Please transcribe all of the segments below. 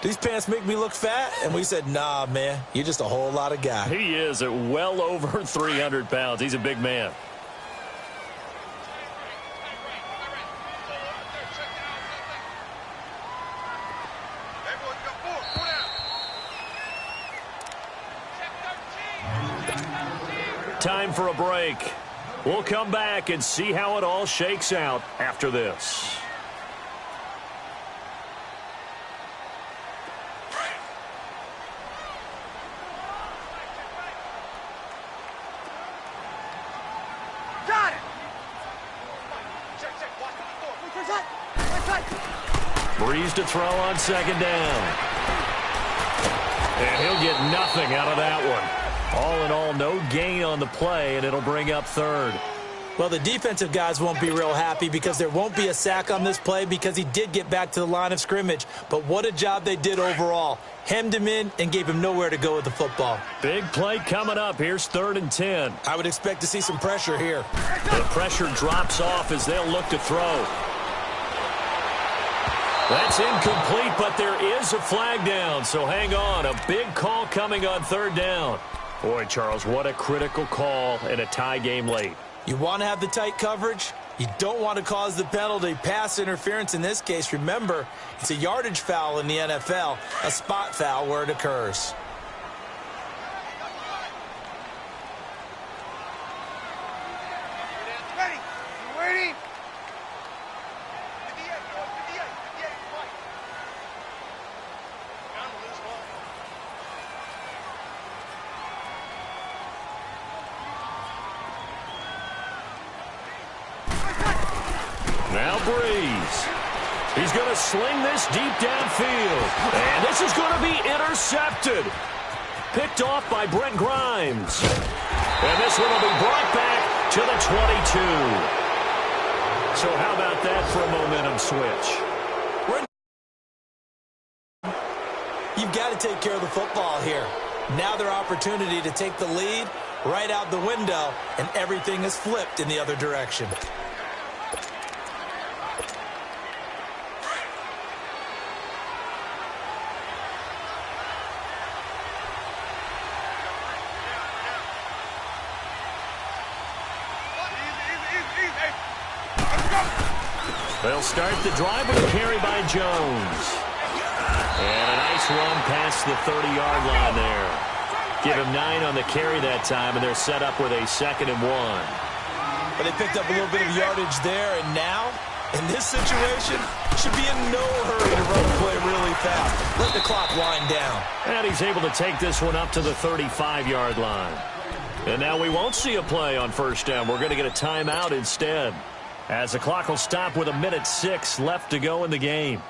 These pants make me look fat. And we said, nah, man, you're just a whole lot of guy. He is at well over 300 pounds. He's a big man. Time for a break. We'll come back and see how it all shakes out after this. Got it. Breeze to throw on second down. And he'll get nothing out of that one. All in all, no gain on the play, and it'll bring up third. Well, the defensive guys won't be real happy because there won't be a sack on this play because he did get back to the line of scrimmage. But what a job they did overall. Hemmed him in and gave him nowhere to go with the football. Big play coming up. Here's 3rd and 10. I would expect to see some pressure here. The pressure drops off as they'll look to throw. That's incomplete, but there is a flag down, so hang on. A big call coming on 3rd down. Boy, Charles, what a critical call in a tie game late. You want to have the tight coverage. You don't want to cause the penalty. Pass interference in this case. Remember, it's a yardage foul in the NFL, a spot foul where it occurs. Ready. You ready? Now Breeze. He's going to sling this deep downfield. And this is going to be intercepted. Picked off by Brent Grimes. And this one will be brought back to the 22. So how about that for a momentum switch? You've got to take care of the football here. Now their opportunity to take the lead right out the window, and everything is flipped in the other direction. They'll start the drive with a carry by Jones. And a nice run past the 30-yard line there. Give him 9 on the carry that time, and they're set up with a 2nd and 1. But they picked up a little bit of yardage there, and now, in this situation, should be in no hurry to run the play really fast. Let the clock wind down. And he's able to take this one up to the 35-yard line. And now we won't see a play on 1st down. We're going to get a timeout instead, as the clock will stop with 1:06 left to go in the game.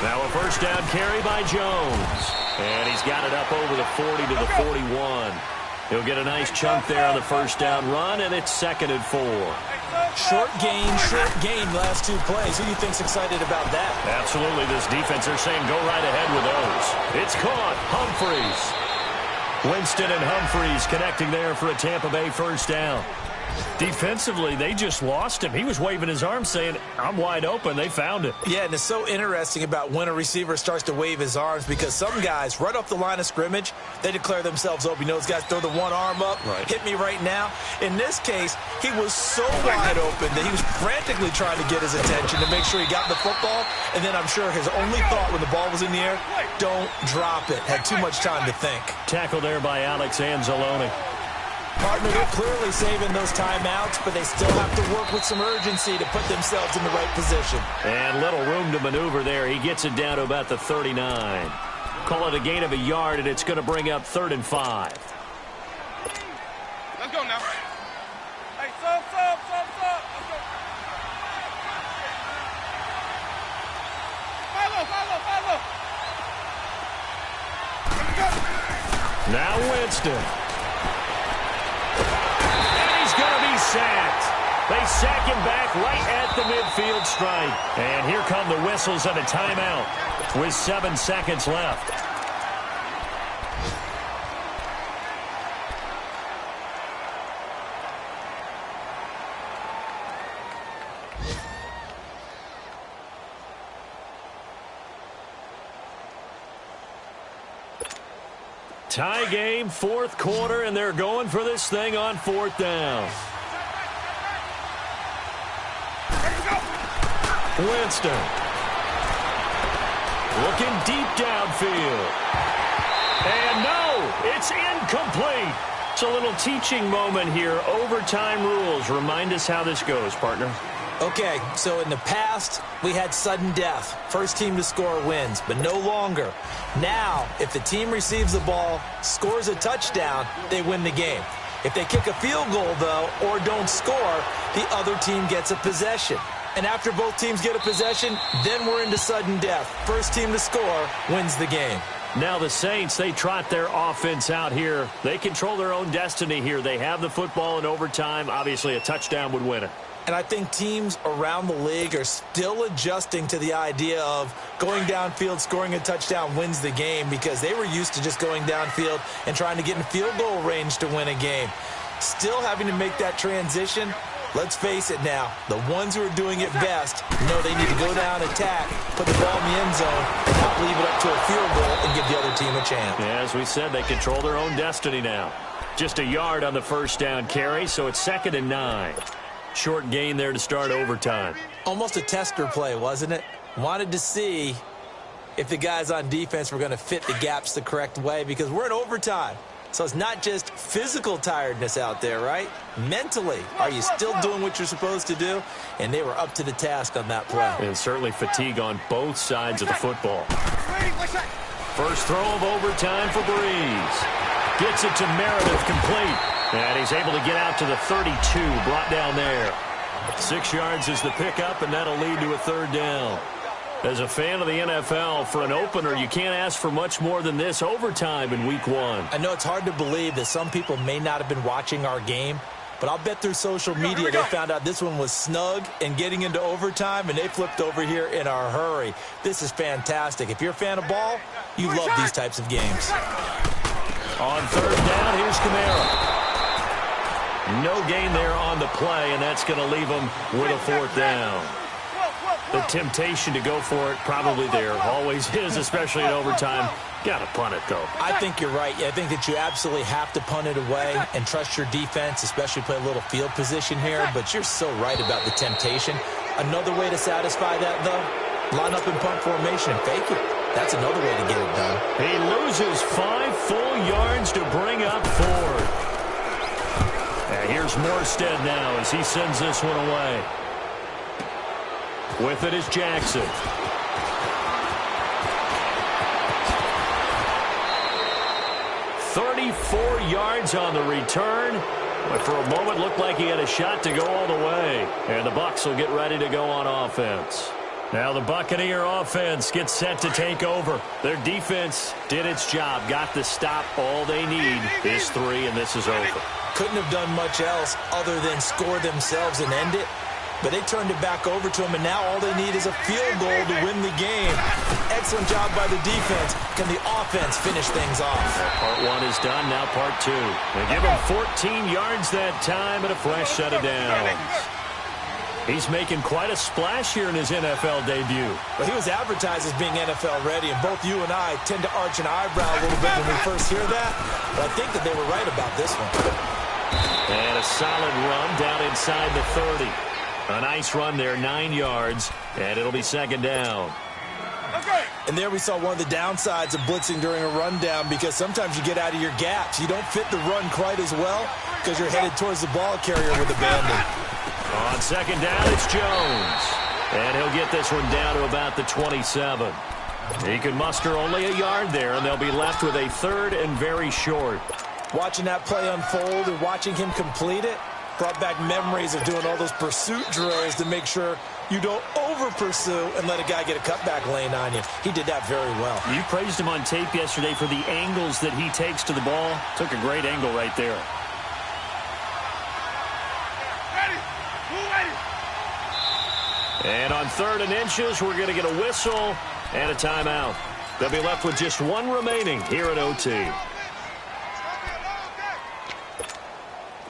Now a 1st down carry by Jones. And he's got it up over the 40 to the 41. He'll get a nice chunk there on the 1st down run, and it's 2nd and 4. Short gain last 2 plays. Who do you think's excited about that? Absolutely. This defense, they're saying go right ahead with those. It's caught. Humphreys. Winston and Humphreys connecting there for a Tampa Bay 1st down. Defensively, they just lost him. He was waving his arms saying, I'm wide open. They found it. Yeah, and it's so interesting about when a receiver starts to wave his arms, because some guys, right off the line of scrimmage, they declare themselves open. You know, those guys throw the one arm up, hit me right now. In this case, he was so wide open that he was frantically trying to get his attention to make sure he got the football. And then I'm sure his only thought when the ball was in the air, don't drop it. Had too much time to think. Tackle there by Alex Anzalone. Partner, they're clearly saving those timeouts, but they still have to work with some urgency to put themselves in the right position. And little room to maneuver there. He gets it down to about the 39. Call it a gain of a yard, and it's going to bring up 3rd and 5. Let's go now. Hey, sub. Let's go. Follow. Now Winston. Sacked. They sack him back right at the midfield stripe. And here come the whistles and a timeout with 7 seconds left. Tie game, fourth quarter, and they're going for this thing on fourth down. Winston. Looking deep downfield. And no, it's incomplete. It's a little teaching moment here. Overtime rules. Remind us how this goes, partner. Okay, so in the past, we had sudden death. First team to score wins, but no longer. Now, if the team receives the ball, scores a touchdown, they win the game. If they kick a field goal, though, or don't score, the other team gets a possession. And after both teams get a possession, then we're into sudden death. First team to score wins the game. Now the Saints, they trot their offense out here. They control their own destiny here. They have the football in overtime. Obviously, a touchdown would win it. And I think teams around the league are still adjusting to the idea of going downfield, scoring a touchdown wins the game, because they were used to just going downfield and trying to get in field goal range to win a game. Still having to make that transition. Let's face it now, the ones who are doing it best know they need to go down, attack, put the ball in the end zone, and not leave it up to a field goal and give the other team a chance. Yeah, as we said, they control their own destiny now. Just a yard on the first down carry, so it's 2nd and 9. Short gain there to start overtime. Almost a tester play, wasn't it? Wanted to see if the guys on defense were going to fit the gaps the correct way, because we're in overtime. So it's not just physical tiredness out there, right? Mentally, are you still doing what you're supposed to do? And they were up to the task on that play. And certainly fatigue on both sides of the football. First throw of overtime for Breeze. Gets it to Meredith, complete. And he's able to get out to the 32, brought down there. 6 yards is the pickup, and that'll lead to a third down. As a fan of the NFL, for an opener, you can't ask for much more than this overtime in week 1. I know it's hard to believe that some people may not have been watching our game, but I'll bet through social media they found out this one was snug and getting into overtime, and they flipped over here in a hurry. This is fantastic. If you're a fan of ball, you love these types of games. On third down, here's Kamara. No gain there on the play, and that's going to leave them with a fourth down. The temptation to go for it probably there. Always is, especially in overtime. Got to punt it, though. I think you're right. I think that you absolutely have to punt it away and trust your defense, especially play a little field position here. But you're so right about the temptation. Another way to satisfy that, though, line up in punt formation and fake it. That's another way to get it done. He loses 5 full yards to bring up 4. And here's Morstead now as he sends this one away. With it is Jackson. "34 yards on the return. But for a moment, looked like he had a shot to go all the way. And the Bucs will get ready to go on offense. Now the Buccaneer offense gets set to take over. Their defense did its job, got the stop. All they need is 3, and this is over. Couldn't have done much else other than score themselves and end it. But they turned it back over to them, and now all they need is a field goal to win the game. Excellent job by the defense. Can the offense finish things off? Part 1 is done, now part 2. They give him 14 yards that time and a fresh set of downs. He's making quite a splash here in his NFL debut. Well, he was advertised as being NFL ready, and both you and I tend to arch an eyebrow a little bit when we first hear that. But I think that they were right about this one. And a solid run down inside the 30. A nice run there, 9 yards, and it'll be 2nd down. And there we saw one of the downsides of blitzing during a rundown, because sometimes you get out of your gaps. You don't fit the run quite as well because you're headed towards the ball carrier with abandon. On 2nd down, it's Jones. And he'll get this one down to about the 27. He can muster only a yard there, and they'll be left with a 3rd and very short. Watching that play unfold and watching him complete it brought back memories of doing all those pursuit drills to make sure you don't over-pursue and let a guy get a cutback lane on you. He did that very well. You praised him on tape yesterday for the angles that he takes to the ball. Took a great angle right there. And on 3rd and inches, we're going to get a whistle and a timeout. They'll be left with just 1 remaining here at OT.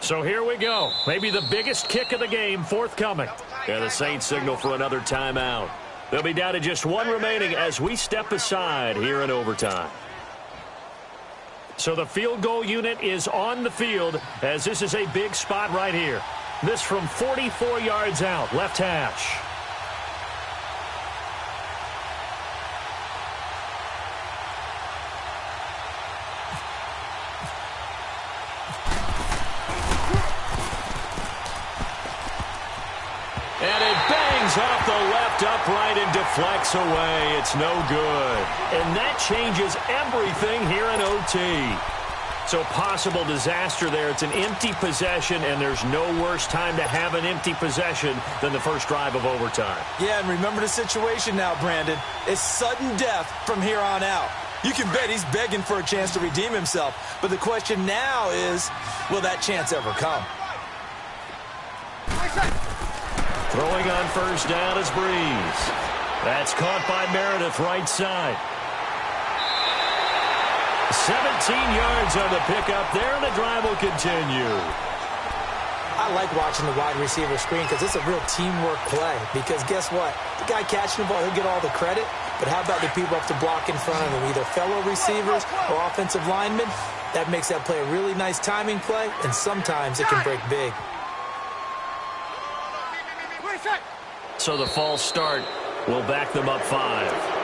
So here we go. Maybe the biggest kick of the game forthcoming. And the Saints signal for another timeout. They'll be down to just 1 remaining as we step aside here in overtime. So the field goal unit is on the field as this is a big spot right here. This from 44 yards out, left hash. And it bangs off the left upright and deflects away. It's no good. And that changes everything here in OT. So possible disaster there. It's an empty possession, and there's no worse time to have an empty possession than the first drive of overtime. Yeah, and remember the situation now, Brandon. It's sudden death from here on out. You can bet he's begging for a chance to redeem himself. But the question now is, will that chance ever come? Throwing on first down is Breeze. That's caught by Meredith, right side. 17 yards on the pickup there, and the drive will continue. I like watching the wide receiver screen because it's a real teamwork play. Because guess what? The guy catching the ball, he'll get all the credit. But how about the people up to block in front of him, either fellow receivers or offensive linemen? That makes that play a really nice timing play, and sometimes it can break big. So the false start will back them up 5.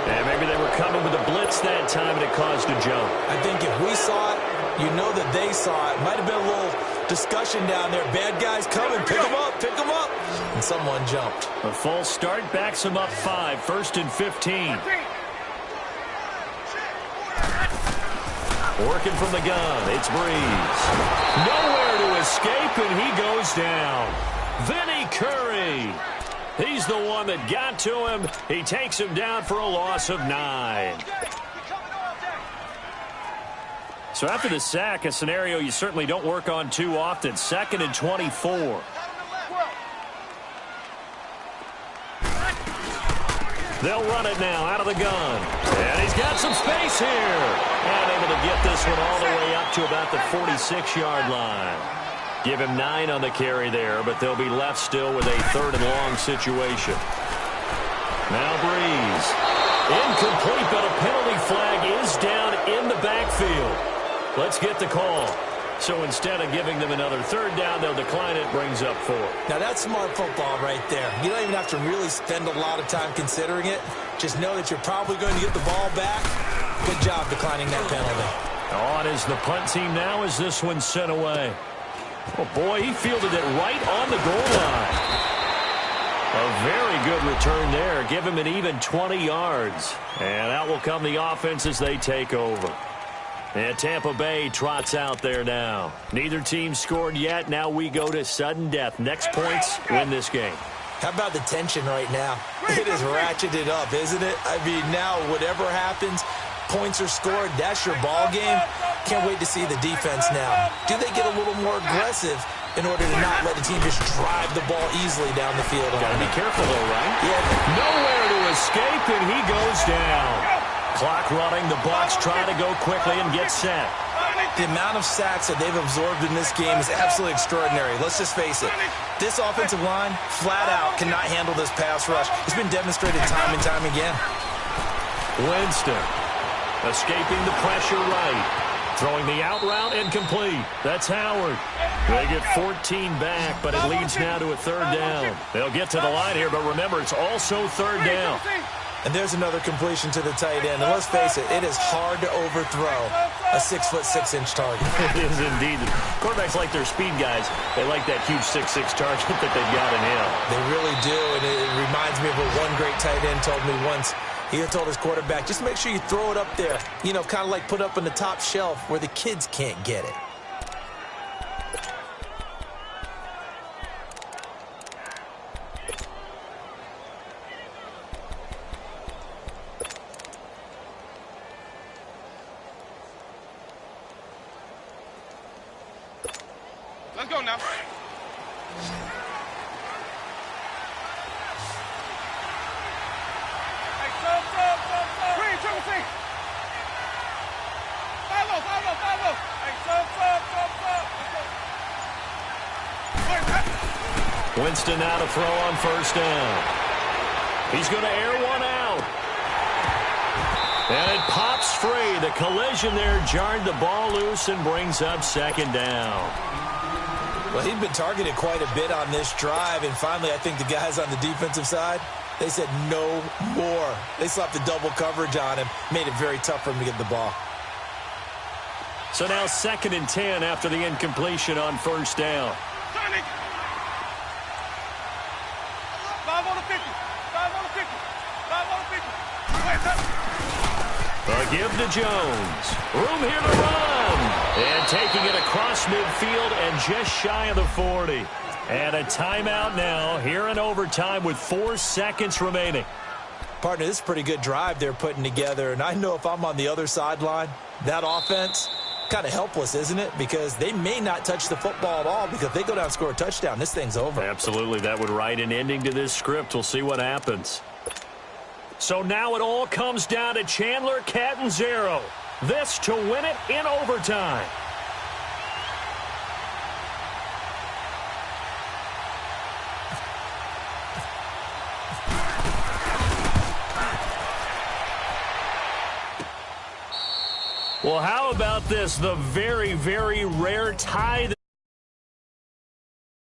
And maybe they were coming with a blitz that time, and it caused a jump. I think if we saw it, you know that they saw it. Might have been a little discussion down there. Bad guys coming. Pick them up. Pick them up. And someone jumped. A false start backs them up 5. First and 15. Working from the gun. It's Breeze. Nowhere to escape, and he goes down. Vinny Curry. He's the one that got to him. He takes him down for a loss of 9. So after the sack, a scenario you certainly don't work on too often. 2nd and 24. They'll run it now out of the gun. And he's got some space here. And able to get this one all the way up to about the 46-yard line. Give him 9 on the carry there, but they'll be left still with a 3rd and long situation. Now Breeze. Incomplete, but a penalty flag is down in the backfield. Let's get the call. So instead of giving them another 3rd down, they'll decline it. Brings up 4. Now that's smart football right there. You don't even have to really spend a lot of time considering it. Just know that you're probably going to get the ball back. Good job declining that penalty. On is the punt team now as this one's sent away. Oh, boy, he fielded it right on the goal line. A very good return there. Give him an even 20 yards. And out will come the offense as they take over. And Tampa Bay trots out there now. Neither team scored yet. Now we go to sudden death. Next points win this game. How about the tension right now? It is ratcheted up, isn't it? I mean, now whatever happens, points are scored. That's your ball game. Can't wait to see the defense now. Do they get a little more aggressive in order to not let the team just drive the ball easily down the field? Got to be careful, though, right? Yeah. Nowhere to escape, and he goes down. Clock running. The Bucs try to go quickly and get set. The amount of sacks that they've absorbed in this game is absolutely extraordinary. Let's just face it. This offensive line, flat out, cannot handle this pass rush. It's been demonstrated time and time again. Winston escaping the pressure right. Throwing the out route incomplete. That's Howard. They get 14 back, but it leads now to a 3rd down. They'll get to the line here, but remember, it's also 3rd down. And there's another completion to the tight end. And let's face it, it is hard to overthrow a 6'6" target. It is indeed. Quarterbacks like their speed guys. They like that huge 6'6" target that they've got in him. They really do, and it reminds me of what one great tight end told me once. He had told his quarterback, just make sure you throw it up there. You know, kind of like put up on the top shelf where the kids can't get it. Let's go now. Winston now to throw on first down. He's going to air one out. And it pops free. The collision there jarred the ball loose and brings up second down. Well, he'd been targeted quite a bit on this drive, and finally I think the guys on the defensive side, they said no more. They slapped the double coverage on him, made it very tough for him to get the ball. So now 2nd and 10 after the incompletion on first down. 5 on the 50. 5 on the 50. 5 on the 50. Wait up. A give to Jones. Room here to run. And taking it across midfield and just shy of the 40. And a timeout now here in overtime with 4 seconds remaining. Partner, this is a pretty good drive they're putting together. And I know if I'm on the other sideline, that offense, kind of helpless, isn't it? Because they may not touch the football at all, because if they go down and score a touchdown, this thing's over. Absolutely. That would write an ending to this script. We'll see what happens. So now it all comes down to Chandler Catanzaro. This to win it in overtime. Well, how about this? The very, very rare tie that